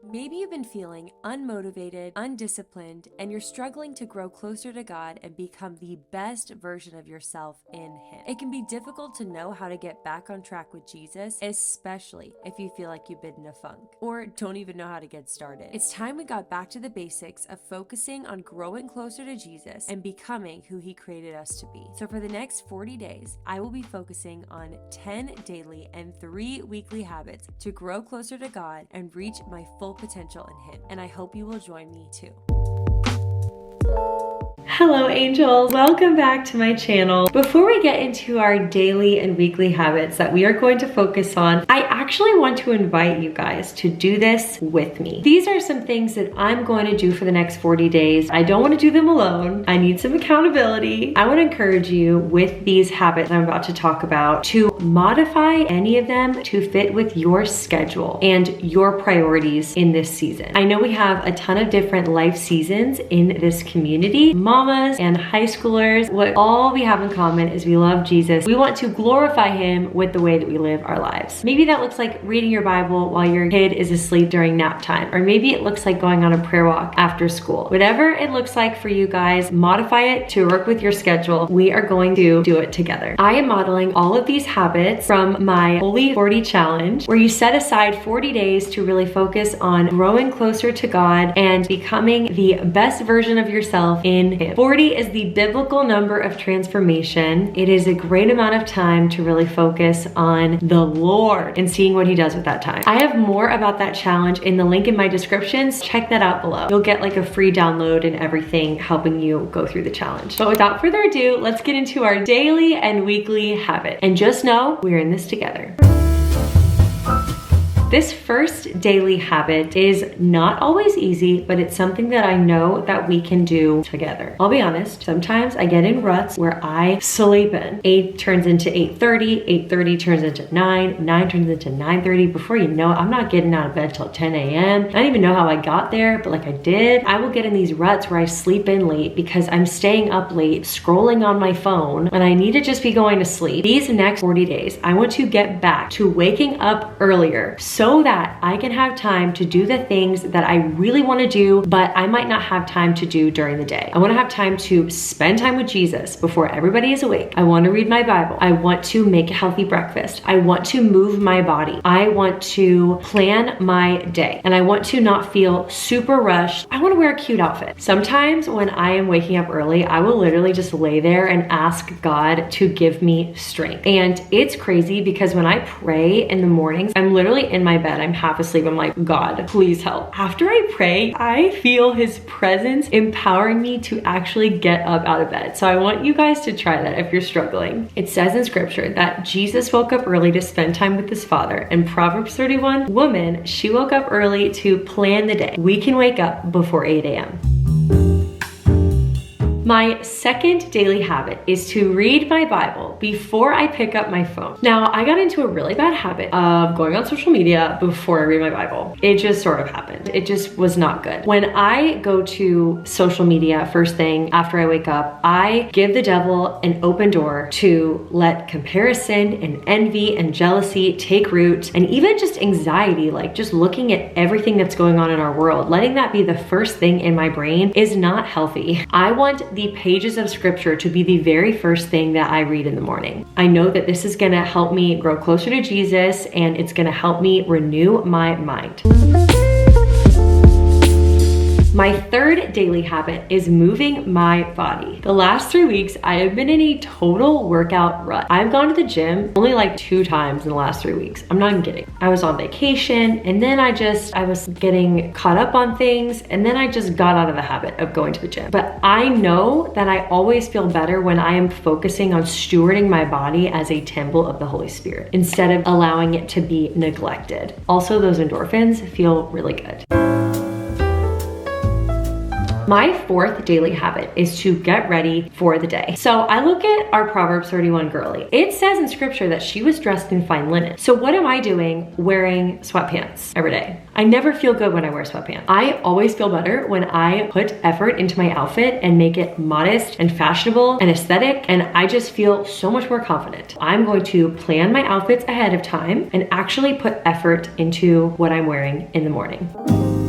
Maybe you've been feeling unmotivated, undisciplined, and you're struggling to grow closer to God and become the best version of yourself in Him. It can be difficult to know how to get back on track with Jesus, especially if you feel like you've been in a funk or don't even know how to get started. It's time we got back to the basics of focusing on growing closer to Jesus and becoming who He created us to be. So for the next 40 days, I will be focusing on 10 daily and 3 weekly habits to grow closer to God and reach my full potential in Him. And I hope you will join me too. Hello angels, welcome back to my channel. Before we get into our daily and weekly habits that we are going to focus on, I actually want to invite you guys to do this with me. These are some things that I'm going to do for the next 40 days. I don't want to do them alone. I need some accountability. I want to encourage you with these habits I'm about to talk about to modify any of them to fit with your schedule and your priorities in this season. I know we have a ton of different life seasons in this community. Mamas and high schoolers, what all we have in common is we love Jesus. We want to glorify Him with the way that we live our lives. Maybe that looks like reading your Bible while your kid is asleep during nap time, or maybe it looks like going on a prayer walk after school. Whatever it looks like for you guys, modify it to work with your schedule. We are going to do it together. I am modeling all of these habits from my Holy 40 Challenge, where you set aside 40 days to really focus on growing closer to God and becoming the best version of yourself in Him. 40 is the biblical number of transformation. It is a great amount of time to really focus on the Lord and seeing what He does with that time. I have more about that challenge in the link in my descriptions. Check that out below. You'll get like a free download and everything helping you go through the challenge. But without further ado, let's get into our daily and weekly habit. And just know we're in this together. This first daily habit is not always easy, but it's something that I know that we can do together. I'll be honest, sometimes I get in ruts where I sleep in. 8 turns into 8:30, 8:30 turns into 9, 9 turns into 9:30. Before you know it, I'm not getting out of bed till 10 a.m. I don't even know how I got there, but like I did. I will get in these ruts where I sleep in late because I'm staying up late, scrolling on my phone, and I need to just be going to sleep. These next 40 days, I want to get back to waking up earlier so that I can have time to do the things that I really want to do, but I might not have time to do during the day. I want to have time to spend time with Jesus before everybody is awake. I want to read my Bible. I want to make a healthy breakfast. I want to move my body. I want to plan my day, and I want to not feel super rushed. I want to wear a cute outfit. Sometimes when I am waking up early, I will literally just lay there and ask God to give me strength. And it's crazy because when I pray in the mornings, I'm literally in my bed. I'm half asleep. I'm like, God, please help. After I pray, I feel His presence empowering me to actually get up out of bed. So I want you guys to try that if you're struggling. It says in scripture that Jesus woke up early to spend time with His Father. And Proverbs 31, woman, she woke up early to plan the day. We can wake up before 8 a.m. My second daily habit is to read my Bible before I pick up my phone. Now, I got into a really bad habit of going on social media before I read my Bible. It just sort of happened. It just was not good. When I go to social media first thing after I wake up, I give the devil an open door to let comparison and envy and jealousy take root, and even just anxiety, like just looking at everything that's going on in our world, letting that be the first thing in my brain is not healthy. I want the pages of scripture to be the very first thing that I read in the morning. I know that this is gonna help me grow closer to Jesus, and it's gonna help me renew my mind. My third daily habit is moving my body. The last 3 weeks, I have been in a total workout rut. I've gone to the gym only like 2 times in the last 3 weeks. I'm not even kidding. I was on vacation, and then I was getting caught up on things, and then I just got out of the habit of going to the gym. But I know that I always feel better when I am focusing on stewarding my body as a temple of the Holy Spirit instead of allowing it to be neglected. Also, those endorphins feel really good. My fourth daily habit is to get ready for the day. So I look at our Proverbs 31 girly. It says in scripture that she was dressed in fine linen. So what am I doing wearing sweatpants every day? I never feel good when I wear sweatpants. I always feel better when I put effort into my outfit and make it modest and fashionable and aesthetic, and I just feel so much more confident. I'm going to plan my outfits ahead of time and actually put effort into what I'm wearing in the morning.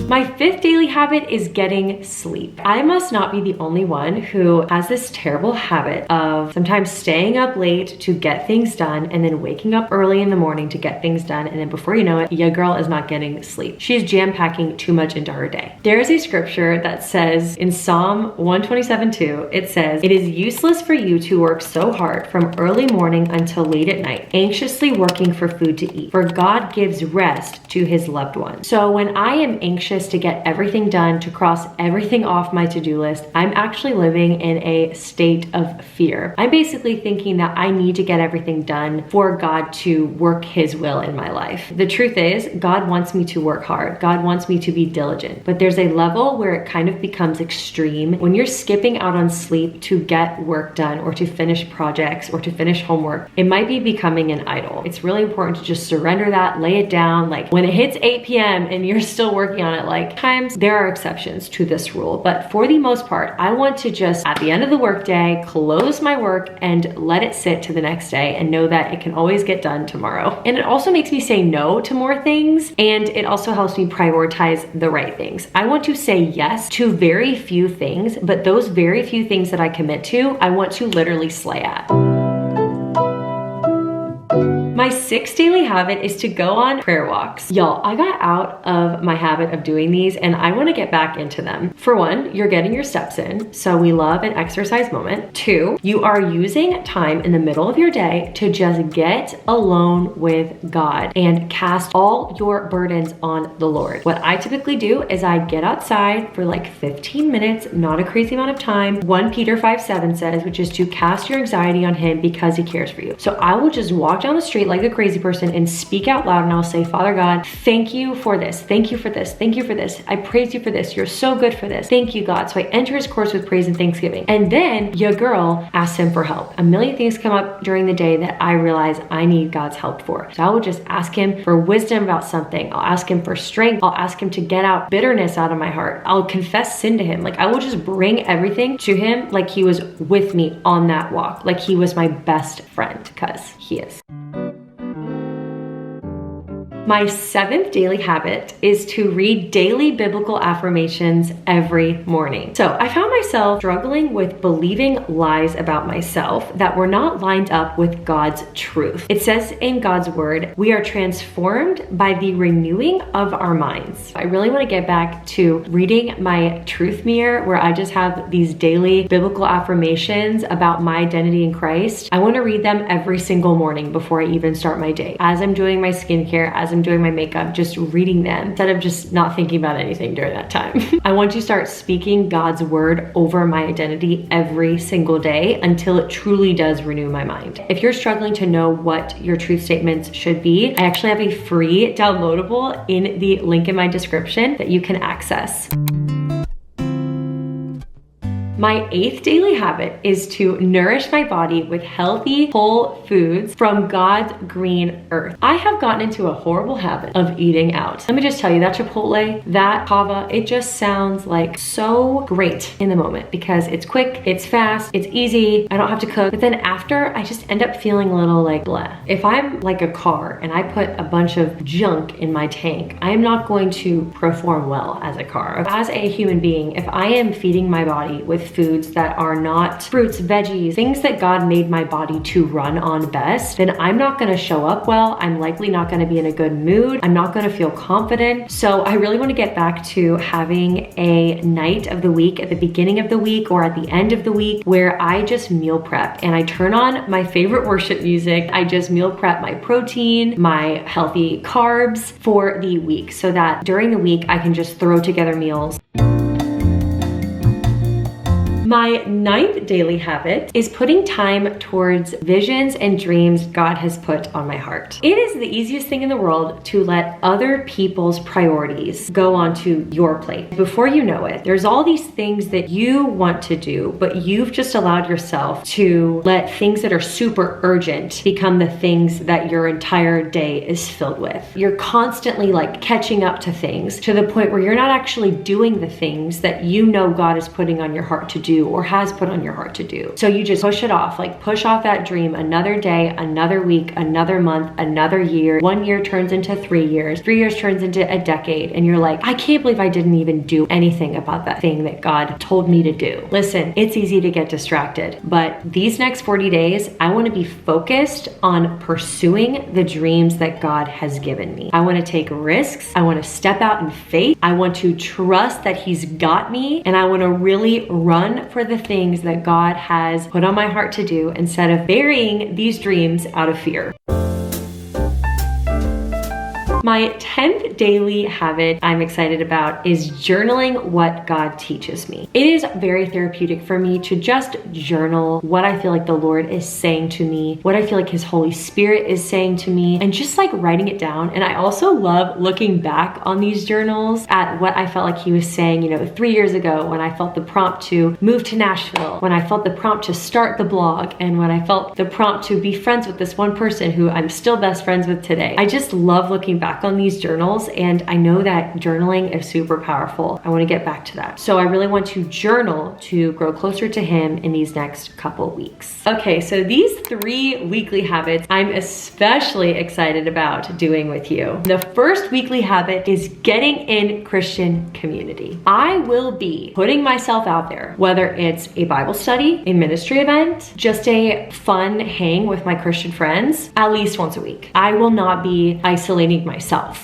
My 5th daily habit is getting sleep. I must not be the only one who has this terrible habit of sometimes staying up late to get things done and then waking up early in the morning to get things done, and then before you know it, your girl is not getting sleep. She's jam-packing too much into her day. There is a scripture that says in Psalm 127:2, it says, "It is useless for you to work so hard from early morning until late at night, anxiously working for food to eat, for God gives rest to his loved ones." So when I am anxious to get everything done, to cross everything off my to-do list, I'm actually living in a state of fear. I'm basically thinking that I need to get everything done for God to work his will in my life. The truth is, God wants me to work hard. God wants me to be diligent. But there's a level where it kind of becomes extreme when you're skipping out on sleep to get work done or to finish projects or to finish homework. It might be becoming an idol. It's really important to just surrender that, lay it down. Like when it hits 8 p.m. and you're still working on it, like times there are exceptions to this rule. But for the most part, I want to just at the end of the workday, close my work and let it sit to the next day and know that it can always get done tomorrow. And it also makes me say no to more things, and it also helps me prioritize the right things. I want to say yes to very few things, but those very few things that I commit to, I want to literally slay at. My 6th daily habit is to go on prayer walks. Y'all, I got out of my habit of doing these and I want to get back into them. For one, you're getting your steps in, so we love an exercise moment. 2, you are using time in the middle of your day to just get alone with God and cast all your burdens on the Lord. What I typically do is I get outside for like 15 minutes, not a crazy amount of time. 1 Peter 5:7 says, which is to cast your anxiety on him because he cares for you. So I will just walk down the street like a crazy person and speak out loud, and I'll say, Father God, thank you for this. Thank you for this. Thank you for this. I praise you for this. You're so good for this. Thank you, God. So I enter his courts with praise and thanksgiving. And then your girl asks him for help. A million things come up during the day that I realize I need God's help for. So I will just ask him for wisdom about something. I'll ask him for strength. I'll ask him to get out bitterness out of my heart. I'll confess sin to him. Like I will just bring everything to him like he was with me on that walk. Like he was my best friend, because he is. My 7th daily habit is to read daily biblical affirmations every morning. So I found myself struggling with believing lies about myself that were not lined up with God's truth. It says in God's word, we are transformed by the renewing of our minds. I really want to get back to reading my truth mirror where I just have these daily biblical affirmations about my identity in Christ. I want to read them every single morning before I even start my day. As I'm doing my skincare, as I'm doing my makeup, just reading them instead of just not thinking about anything during that time. I want to start speaking God's word over my identity every single day until it truly does renew my mind. If you're struggling to know what your truth statements should be, I actually have a free downloadable in the link in my description that you can access. My 8th daily habit is to nourish my body with healthy, whole foods from God's green earth. I have gotten into a horrible habit of eating out. Let me just tell you, that Chipotle, that Kava, it just sounds like so great in the moment because it's quick, it's fast, it's easy, I don't have to cook. But then after, I just end up feeling a little like blah. If I'm like a car and I put a bunch of junk in my tank, I am not going to perform well as a car. As a human being, if I am feeding my body with foods that are not fruits, veggies, things that God made my body to run on best, then I'm not gonna show up well. I'm likely not gonna be in a good mood. I'm not gonna feel confident. So I really wanna get back to having a night of the week at the beginning of the week or at the end of the week where I just meal prep and I turn on my favorite worship music. I just meal prep my protein, my healthy carbs for the week so that during the week I can just throw together meals. My 9th daily habit is putting time towards visions and dreams God has put on my heart. It is the easiest thing in the world to let other people's priorities go onto your plate. Before you know it, there's all these things that you want to do, but you've just allowed yourself to let things that are super urgent become the things that your entire day is filled with. You're constantly like catching up to things to the point where you're not actually doing the things that you know God is putting on your heart to do do or has put on your heart to do. So you just push it off, like push off that dream another day, another week, another month, another year. 1 year turns into 3 years. 3 years turns into a decade. And you're like, I can't believe I didn't even do anything about that thing that God told me to do. Listen, it's easy to get distracted, but these next 40 days, I want to be focused on pursuing the dreams that God has given me. I want to take risks. I want to step out in faith. I want to trust that He's got me, and I want to really run for the things that God has put on my heart to do instead of burying these dreams out of fear. My 10th daily habit I'm excited about is journaling what God teaches me. It is very therapeutic for me to just journal what I feel like the Lord is saying to me, what I feel like His Holy Spirit is saying to me, and just like writing it down. And I also love looking back on these journals at what I felt like He was saying, 3 years ago when I felt the prompt to move to Nashville, when I felt the prompt to start the blog, and when I felt the prompt to be friends with this one person who I'm still best friends with today. I just love looking back on these journals, and I know that journaling is super powerful. I want to get back to that. So I really want to journal to grow closer to Him in these next couple weeks. Okay, so these 3 weekly habits I'm especially excited about doing with you. The first weekly habit is getting in Christian community. I will be putting myself out there, whether it's a Bible study, a ministry event, just a fun hang with my Christian friends, at least once a week. I will not be isolating myself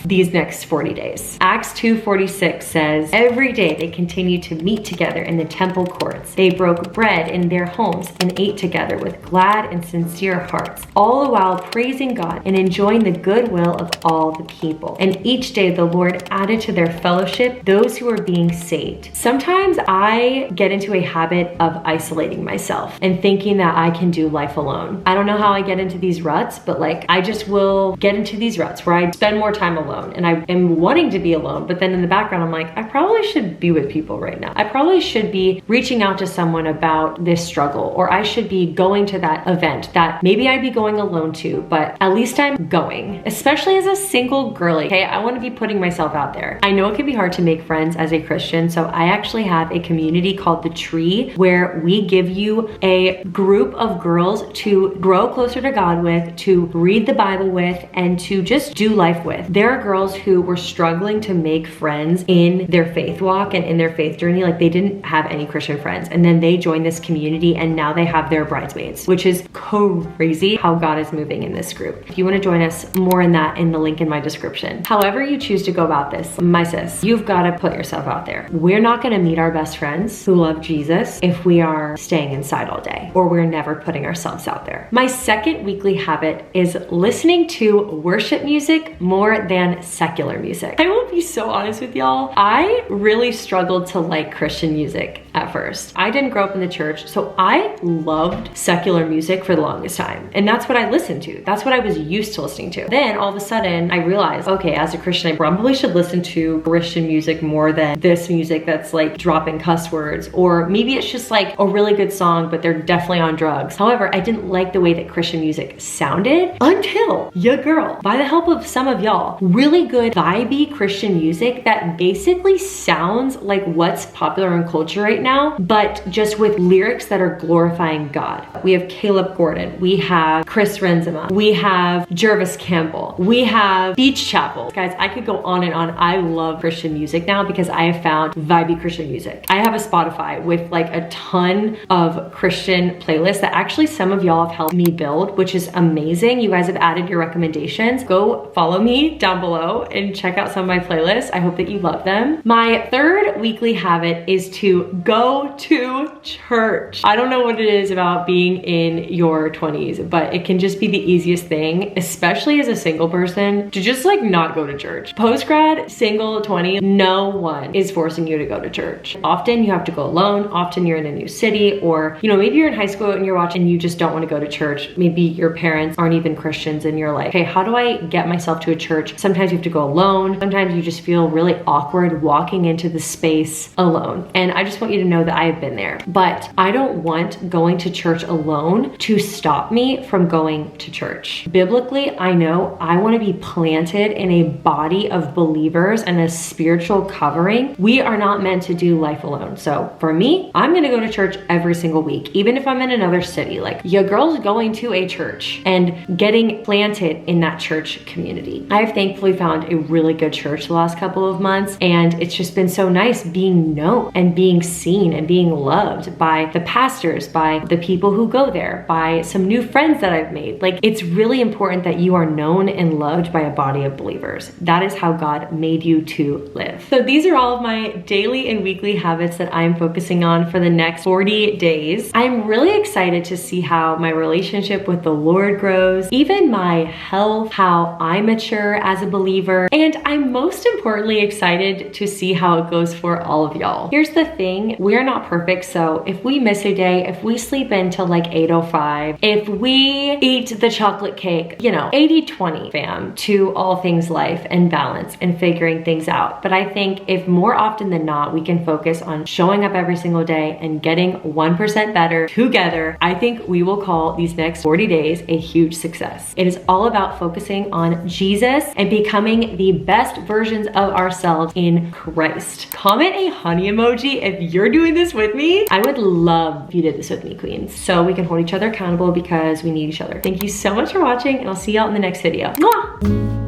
these next 40 days. Acts 2:46 says, every day they continued to meet together in the temple courts. They broke bread in their homes and ate together with glad and sincere hearts, all the while praising God and enjoying the goodwill of all the people. And each day the Lord added to their fellowship those who were being saved. Sometimes I get into a habit of isolating myself and thinking that I can do life alone. I don't know how I get into these ruts, but I just will get into these ruts where I spend more time alone, and I am wanting to be alone, but then in the background I'm like, I probably should be with people right now. I probably should be reaching out to someone about this struggle, or I should be going to that event that maybe I'd be going alone to, but at least I'm going. Especially as a single girly, okay? I want to be putting myself out there. I know it can be hard to make friends as a Christian, so I actually have a community called The Tree where we give you a group of girls to grow closer to God with, to read the Bible with, and to just do life with. There are girls who were struggling to make friends in their faith walk and in their faith journey. They didn't have any Christian friends, and then they joined this community and now they have their bridesmaids, which is crazy how God is moving in this group. If you want to join us, more in that in the link in my description. However you choose to go about this, my sis, you've got to put yourself out there. We're not going to meet our best friends who love Jesus if we are staying inside all day, or we're never putting ourselves out there. My second weekly habit is listening to worship music more than secular music. I will be so honest with y'all. I really struggled to like Christian music at first. I didn't grow up in the church, so I loved secular music for the longest time. And that's what I listened to. That's what I was used to listening to. Then all of a sudden I realized, okay, as a Christian, I probably should listen to Christian music more than this music that's dropping cuss words, or maybe it's just a really good song, but they're definitely on drugs. However, I didn't like the way that Christian music sounded until your girl, by the help of some of y'all, really good vibey Christian music that basically sounds like what's popular in culture right now, but just with lyrics that are glorifying God. We have Caleb Gordon, we have Chris Renzema, we have Jervis Campbell, we have Beach Chapel. Guys, I could go on and on. I love Christian music now because I have found vibey Christian music. I have a Spotify with a ton of Christian playlists that actually some of y'all have helped me build, which is amazing. You guys have added your recommendations. Go follow me down below and check out some of my playlists. I hope that you love them. My third weekly habit is to go to church. I don't know what it is about being in your 20s, but it can just be the easiest thing, especially as a single person, to just not go to church. Post-grad, single, 20, no one is forcing you to go to church. Often you have to go alone. Often you're in a new city, or maybe you're in high school and you're watching and you just don't want to go to church. Maybe your parents aren't even Christians and you're like, okay, how do I get myself to a church? Sometimes you have to go alone. Sometimes you just feel really awkward walking into the space alone. And I just want you to to know that I have been there, but I don't want going to church alone to stop me from going to church. Biblically, I know I want to be planted in a body of believers and a spiritual covering. We are not meant to do life alone. So for me, I'm going to go to church every single week, even if I'm in another city. Like, your girl's going to a church and getting planted in that church community. I've thankfully found a really good church the last couple of months, and it's just been so nice being known and being seen and being loved by the pastors, by the people who go there, by some new friends that I've made. Like, it's really important that you are known and loved by a body of believers. That is how God made you to live. So these are all of my daily and weekly habits that I'm focusing on for the next 40 days. I'm really excited to see how my relationship with the Lord grows, even my health, how I mature as a believer, and I'm most importantly excited to see how it goes for all of y'all. Here's the thing, we're not perfect, so if we miss a day, if we sleep in till like 8:05, if we eat the chocolate cake, you know, 80-20 fam to all things life and balance and figuring things out. But I think if more often than not, we can focus on showing up every single day and getting 1% better together, I think we will call these next 40 days a huge success. It is all about focusing on Jesus and becoming the best versions of ourselves in Christ. Comment a honey emoji if you're doing this with me. I would love if you did this with me, queens, so we can hold each other accountable because we need each other. Thank you so much for watching, and I'll see y'all in the next video. Mwah!